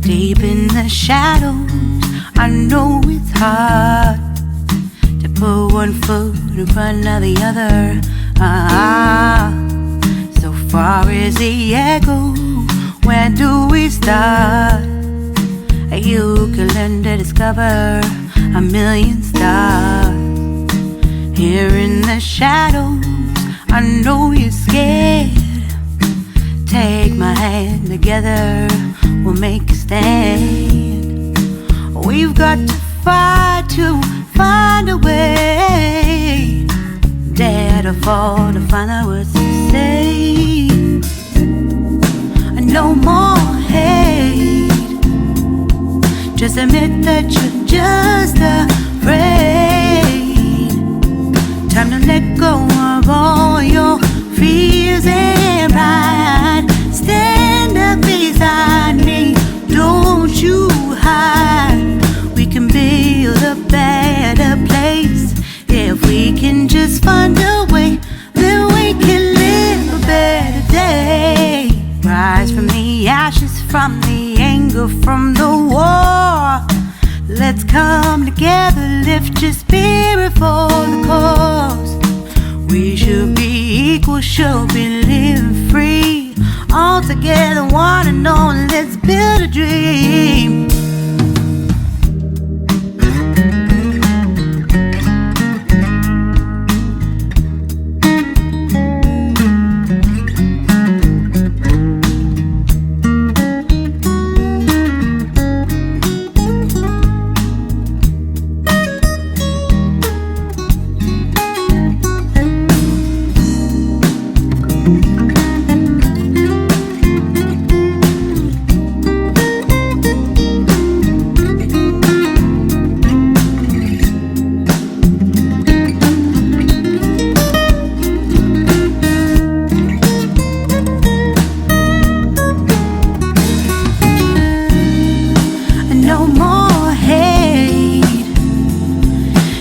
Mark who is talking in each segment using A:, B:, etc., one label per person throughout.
A: Deep in the shadows, I know it's hard to put one foot in front of the other. So far as the echo, where do we start? You can learn to discover a million stars. Here in the shadows, I know you're scared. Take my hand, together we'll make a stand. We've got to fight to find a way. Dare to fall to find out what to say. No more hate. Just admit that you're just afraid. Time to let go of all your fears and pride. Stand up beside me, don't you hide. We can build a better place. If we can just find a way, then we can live a better day. Rise from the ashes, from the anger, from the war. Let's come together, lift your spirit for the cause. We should be equal, should be living free. All together, one and all, let's build a dream.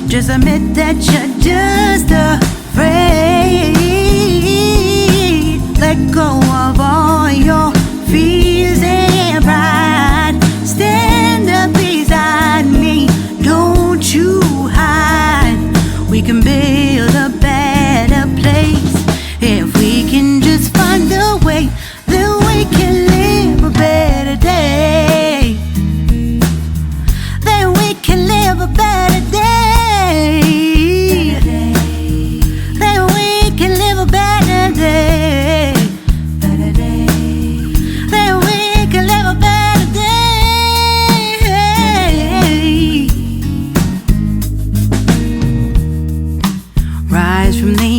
A: Just admit that you're just afraid. Let go of all your fears and pride. Stand up beside me, don't you hide. We can build a better place. If we can just find a way, then we can live a better day. Then we can live a better day. Then we can live a better day. Then we can live a better day. Rise from the